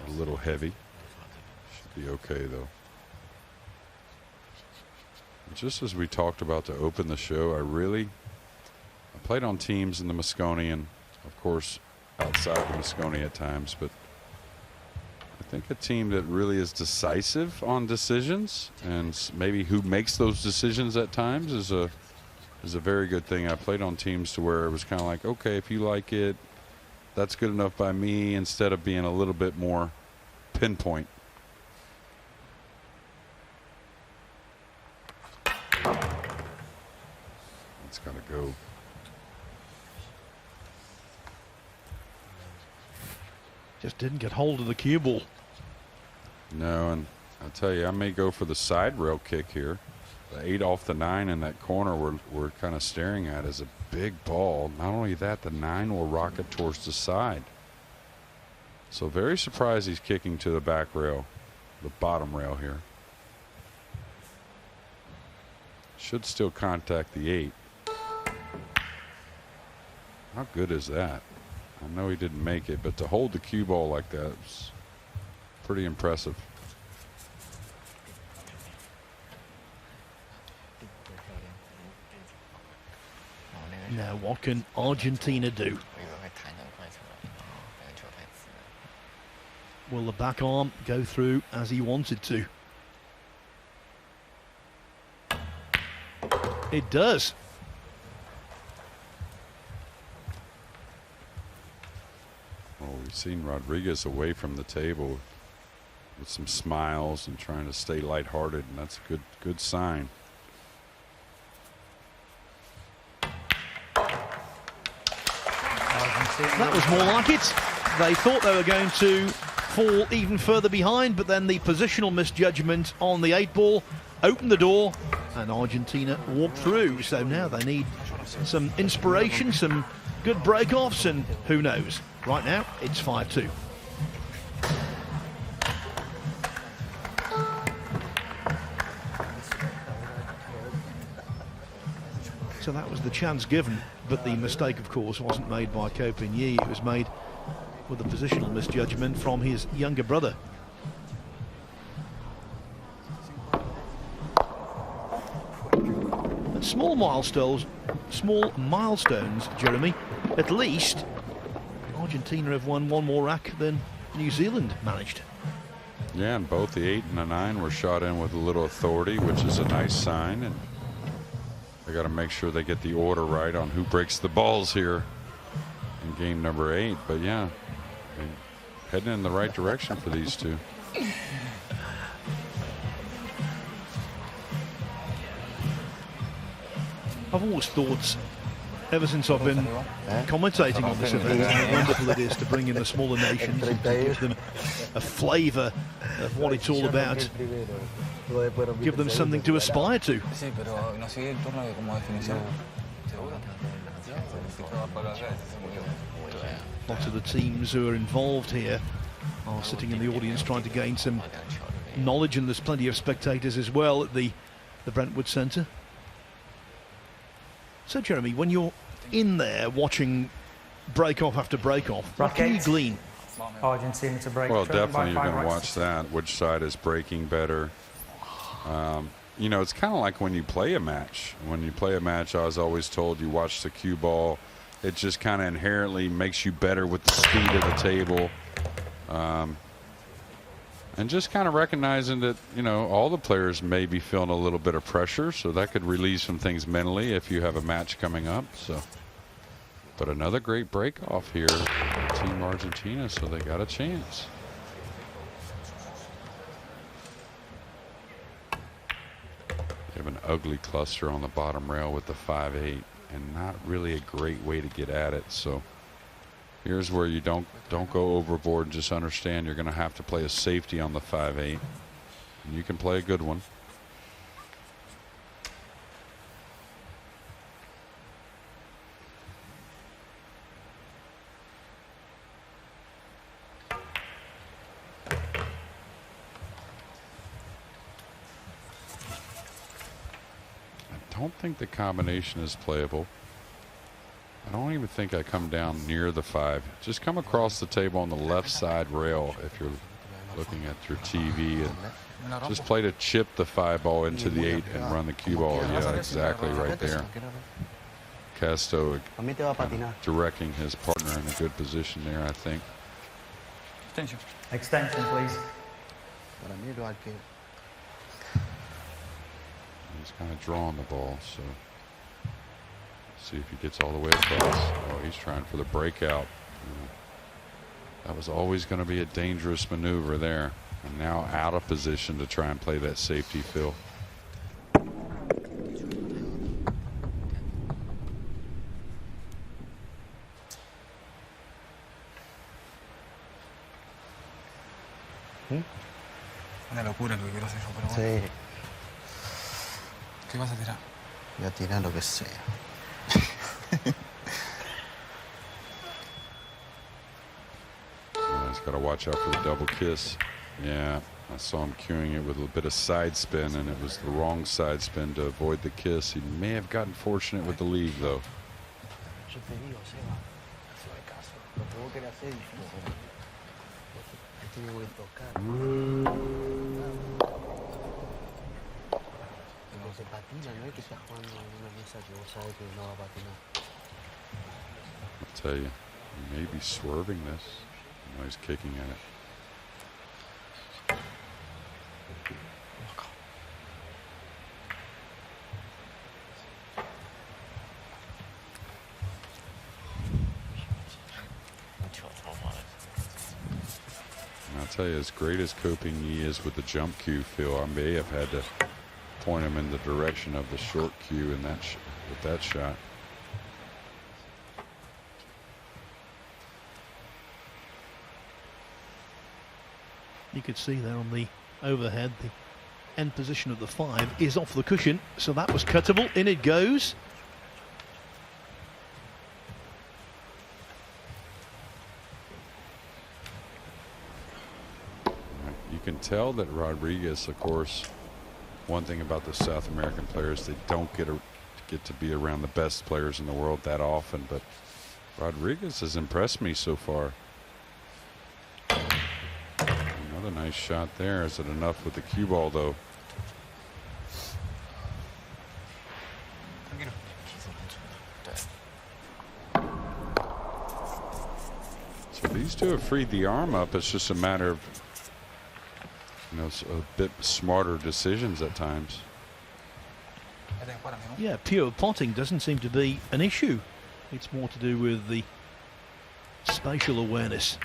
[SPEAKER 3] a little heavy. Should be okay though. Just as we talked about to open the show, I played on teams in the Moscone and, of course, outside the Moscone at times, but I think a team that really is decisive on decisions, and maybe who makes those decisions at times, is a very good thing. I played on teams to where it was kind of like, okay, if you like it, that's good enough by me, instead of being a little bit more pinpoint. It's got to go.
[SPEAKER 1] Just didn't get hold of the cue ball.
[SPEAKER 3] No, and I'll tell you, I may go for the side rail kick here. The 8 off the 9 in that corner we're kind of staring at is a big ball. Not only that, the 9 will rocket towards the side. So very surprised he's kicking to the back rail, the bottom rail here. Should still contact the 8. How good is that? I know he didn't make it, but to hold the cue ball like that is pretty impressive.
[SPEAKER 1] Now, what can Argentina do? Will the back arm go through as he wanted to? It does.
[SPEAKER 3] Well, we've seen Rodriguez away from the table with some smiles and trying to stay lighthearted, and that's a good sign.
[SPEAKER 1] That was more like it. They thought they were going to fall even further behind, but then the positional misjudgment on the 8 ball opened the door and Argentina walked through. So now they need some inspiration, some good break-offs, and who knows. Right now, it's 5-2. So that was the chance given, but the mistake, of course, wasn't made by Ko Pin-Yi. It was made with a positional misjudgment from his younger brother. And small milestones, Jeremy. At least Argentina have won one more rack than New Zealand managed.
[SPEAKER 3] Yeah, and both the 8 and the 9 were shot in with a little authority, which is a nice sign. And they got to make sure they get the order right on who breaks the balls here in game number 8. But yeah, heading in the right direction for these two.
[SPEAKER 1] I've always thought, ever since I've been commentating on this event, how wonderful it is to bring in the smaller nations and to give them a flavour of what it's all about. Give them something to aspire to. Lots of the teams who are involved here are sitting in the audience trying to gain some knowledge, and there's plenty of spectators as well at the Brentwood Centre. So Jeremy, when you're in there watching break-off after break-off, what can you glean?
[SPEAKER 2] Argentina to break.
[SPEAKER 3] Well, definitely you're going to watch that. Which side is breaking better? You know, it's kind of like when you play a match. When you play a match, I was always told you watch the cue ball. It just kind of inherently makes you better with the speed of the table. And just kind of recognizing that, you know, all the players may be feeling a little bit of pressure, so that could release some things mentally if you have a match coming up. So, but another great break off here for Team Argentina, so they got a chance. They have an ugly cluster on the bottom rail with the 5-8, and not really a great way to get at it. So here's where you don't go overboard. Just understand you're going to have to play a safety on the 5-8, and you can play a good one. I don't think the combination is playable. I don't even think I come down near the 5. Just come across the table on the left side rail if you're looking at your TV, and just play to chip the 5 ball into the 8 and run the cue ball. Yeah, exactly right there. Castro directing his partner in a good position there, I think.
[SPEAKER 2] Extension. Extension, please.
[SPEAKER 3] He's kind of drawing the ball, so see if he gets all the way across. Oh, he's trying for the breakout. That was always going to be a dangerous maneuver there. And now out of position to try and play that safety, Phil.
[SPEAKER 2] Una locura lo que quiero hacer yo, pero bueno.
[SPEAKER 4] Sí,
[SPEAKER 2] ¿Qué vas a tirar?
[SPEAKER 4] voy a tirar lo que sea.
[SPEAKER 3] He's got to watch out for the double kiss. Yeah, I saw him cueing it with a bit of side spin, and it was the wrong side spin to avoid the kiss. He may have gotten fortunate with the lead, though.
[SPEAKER 4] Yo te digo, Seba, hazme caso. Lo que vos querés hacer es difícil. Te tengo que tocar. Cuando se patina, no es que estás jugando en una mesa que vos sabes que no va a patinar.
[SPEAKER 3] I'll tell you, he may be swerving this. Now he's kicking at it. And I'll tell you, as great as Coping is with the jump cue, Phil, I may have had to point him in the direction of the short cue in that with that shot.
[SPEAKER 1] You could see there on the overhead, the end position of the 5 is off the cushion, so that was cuttable. In it goes.
[SPEAKER 3] You can tell that Rodriguez, of course, one thing about the South American players, they don't get to be around the best players in the world that often, but Rodriguez has impressed me so far. Another nice shot there. Is it enough with the cue ball, though? So these two have freed the arm up. It's just a matter of, you know, a bit smarter decisions at times.
[SPEAKER 1] Yeah, pure potting doesn't seem to be an issue. It's more to do with the spatial awareness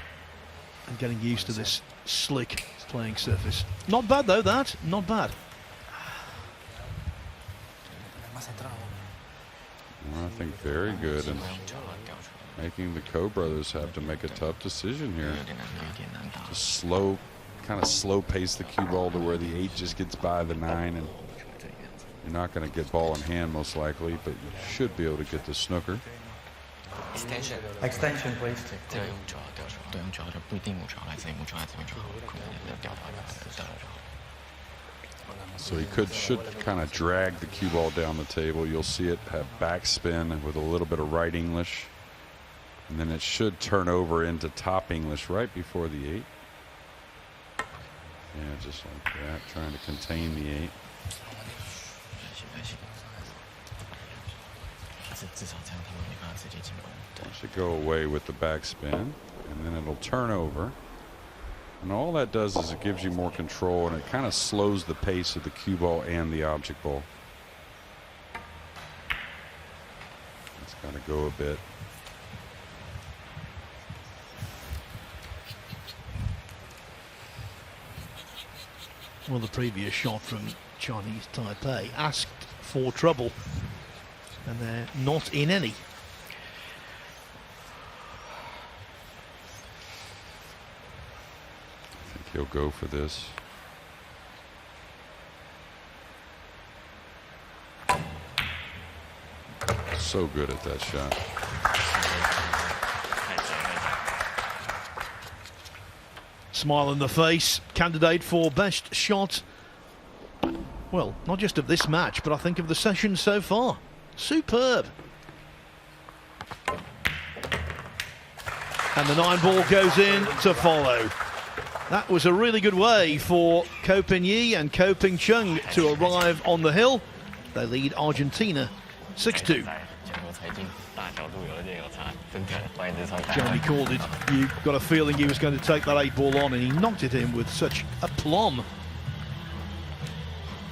[SPEAKER 1] and getting used to this slick playing surface. Not bad though, that. Not bad.
[SPEAKER 3] Well, I think very good, and making the Coe brothers have to make a tough decision here. Just kind of slow pace the cue ball to where the 8 just gets by the 9, and you're not going to get ball in hand most likely, but you should be able to get the snooker.
[SPEAKER 2] Extension. Extension, please.
[SPEAKER 3] So he should kind of drag the cue ball down the table. You'll see it have backspin with a little bit of right English, and then it should turn over into top English right before the 8. Yeah, just like that, trying to contain the 8. It should go away with the backspin, and then it'll turn over. And all that does is it gives you more control, and it kind of slows the pace of the cue ball and the object ball. It's got to go a bit.
[SPEAKER 1] Well, the previous shot from Chinese Taipei asked for trouble, and they're not in any.
[SPEAKER 3] I think he'll go for this. So good at that shot.
[SPEAKER 1] Smile on the face, candidate for best shot, well, not just of this match, but I think of the session so far. Superb. And the 9-ball goes in to follow. That was a really good way for Ko Ping-yi and Ko Ping-chung to arrive on the hill. They lead Argentina 6-2. Jeremy called it. You got a feeling he was going to take that 8-ball on, and he knocked it in with such aplomb.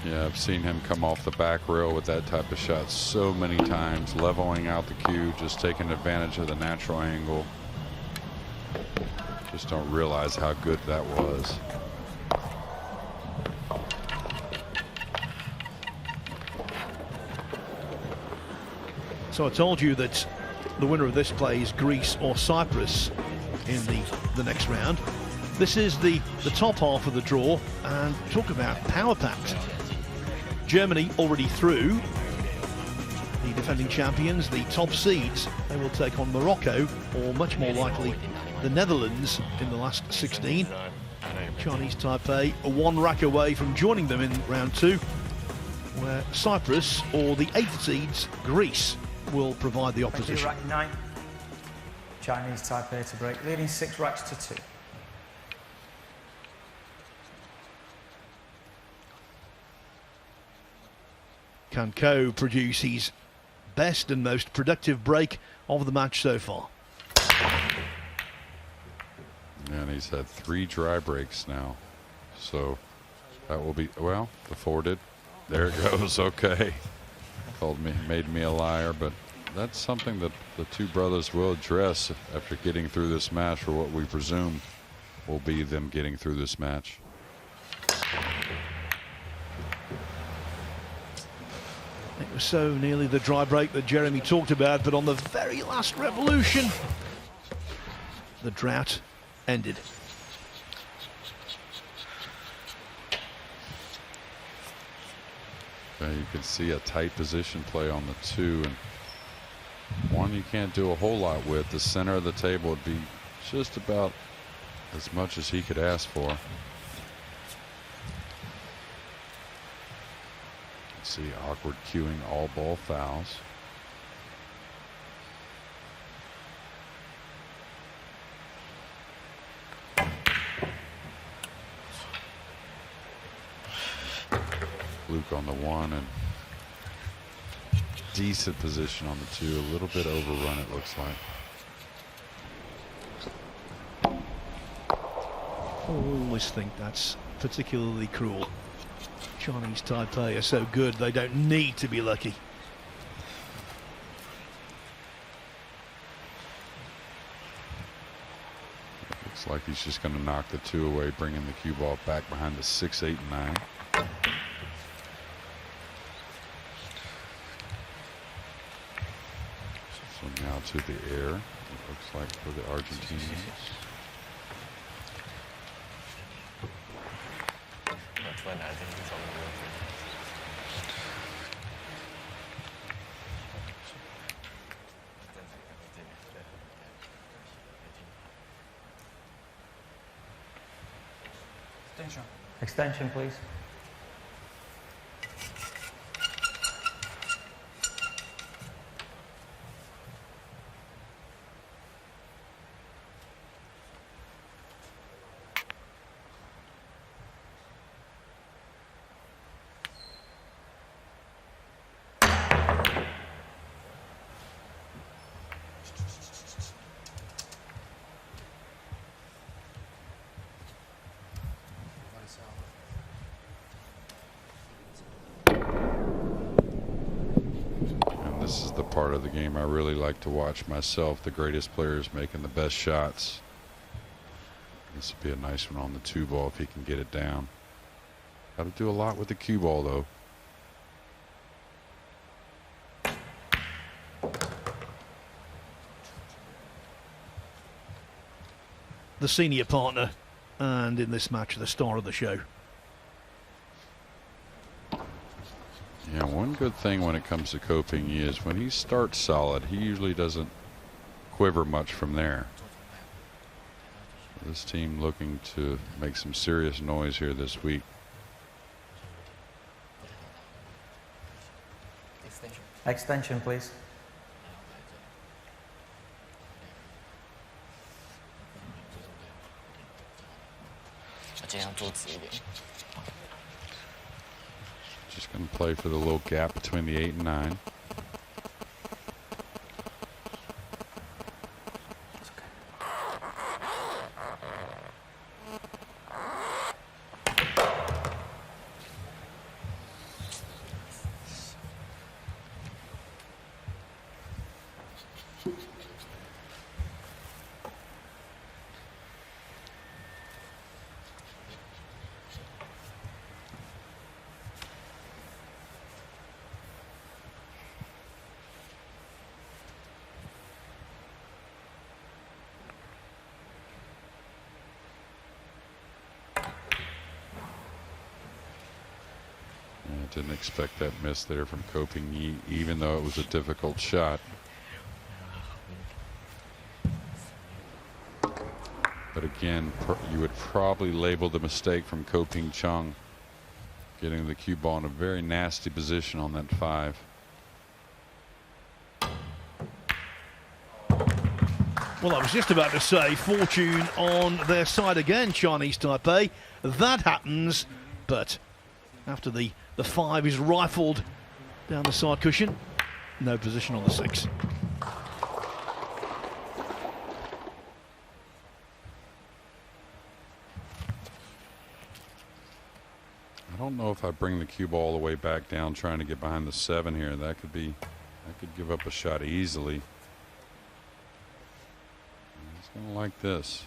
[SPEAKER 3] Yeah, I've seen him come off the back rail with that type of shot so many times, leveling out the cue, just taking advantage of the natural angle. Just don't realize how good that was.
[SPEAKER 1] So I told you that the winner of this plays Greece or Cyprus in the next round. This is the top half of the draw, and talk about power packs. Germany already through. The defending champions, the top seeds, they will take on Morocco, or much more likely the Netherlands in the last 16. Chinese Taipei are one rack away from joining them in round 2, where Cyprus or the 8th seeds, Greece, will provide the opposition.
[SPEAKER 2] Rack 9. Chinese Taipei to break, leading 6 racks to 2.
[SPEAKER 1] Can Ko produce his best and most productive break of the match so far?
[SPEAKER 3] And he's had 3 dry breaks now. So that will be, well, the 4 did. There it goes, okay. Made me a liar, but that's something that the two brothers will address after getting through this match, or what we presume will be them getting through this match.
[SPEAKER 1] It was so nearly the dry break that Jeremy talked about, but on the very last revolution, the drought ended.
[SPEAKER 3] You can see a tight position play on the 2, and 1 you can't do a whole lot with. The center of the table would be just about as much as he could ask for. See awkward cueing, all ball fouls. Luke on the 1, and decent position on the 2. A little bit overrun, it looks like.
[SPEAKER 1] I always think that's particularly cruel. Chinese Taipei are so good, they don't need to be lucky.
[SPEAKER 3] Looks like he's just going to knock the 2 away, bringing the cue ball back behind the 6, 8, and 9. So now to the air, it looks like, for the Argentinians.
[SPEAKER 2] Extension, please.
[SPEAKER 3] This is the part of the game I really like to watch myself. The greatest players making the best shots. This would be a nice one on the 2 ball if he can get it down. Got to do a lot with the cue ball, though.
[SPEAKER 1] The senior partner, and in this match, the star of the show.
[SPEAKER 3] Yeah, one good thing when it comes to coping is when he starts solid, he usually doesn't quiver much from there. This team looking to make some serious noise here this week.
[SPEAKER 2] Extension, please.
[SPEAKER 3] Just going to play for the little gap between the 8 and 9. Didn't expect that miss there from Koping Yi, even though it was a difficult shot. But again, you would probably label the mistake from Koping Chung getting the cue ball in a very nasty position on that 5.
[SPEAKER 1] Well, I was just about to say fortune on their side again, Chinese Taipei. That happens, but after the 5 is rifled down the side cushion, no position on the 6.
[SPEAKER 3] I don't know if I bring the cue ball all the way back down trying to get behind the 7 here. That could give up a shot easily. He's going to like this.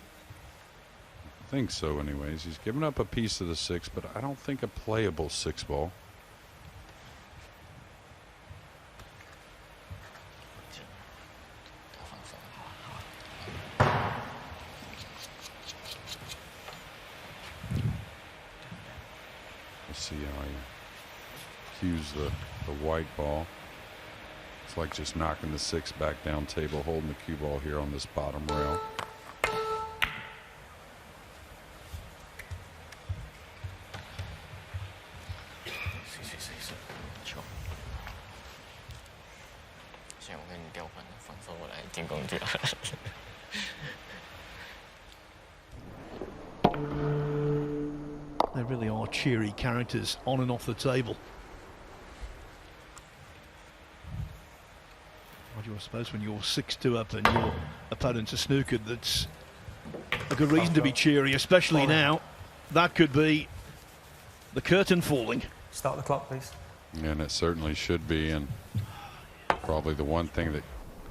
[SPEAKER 3] I think so anyways. He's given up a piece of the 6, but I don't think a playable 6 ball. Let's see how he cues the white ball. It's like just knocking the 6 back down table, holding the cue ball here on this bottom rail.
[SPEAKER 1] They really are cheery characters on and off the table. I suppose when you're 6-2 up and your opponent's a snooker, that's a good reason to be cheery, especially now. That could be the curtain falling.
[SPEAKER 2] Start the clock, please.
[SPEAKER 3] And it certainly should be, and probably the one thing that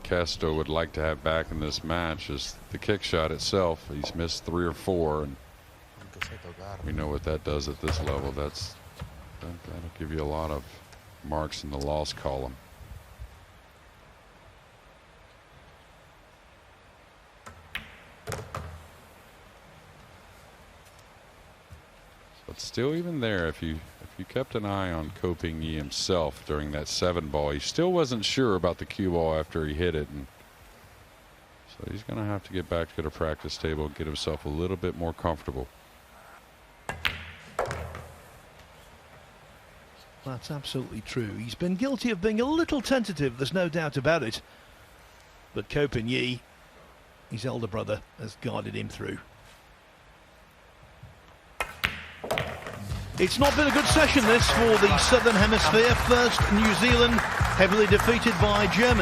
[SPEAKER 3] Castro would like to have back in this match is the kick shot itself. He's missed 3 or 4, and we know what that does at this level. That'll give you a lot of marks in the loss column. But still, even there, if you kept an eye on Koping Yi himself during that 7 ball, he still wasn't sure about the cue ball after he hit it, and so he's going to have to get back to the practice table and get himself a little bit more comfortable.
[SPEAKER 1] That's absolutely true. He's been guilty of being a little tentative, there's no doubt about it. But Koping Yi, his elder brother, has guided him through. It's not been a good session, this, for the Southern Hemisphere. First, New Zealand heavily defeated by Germany.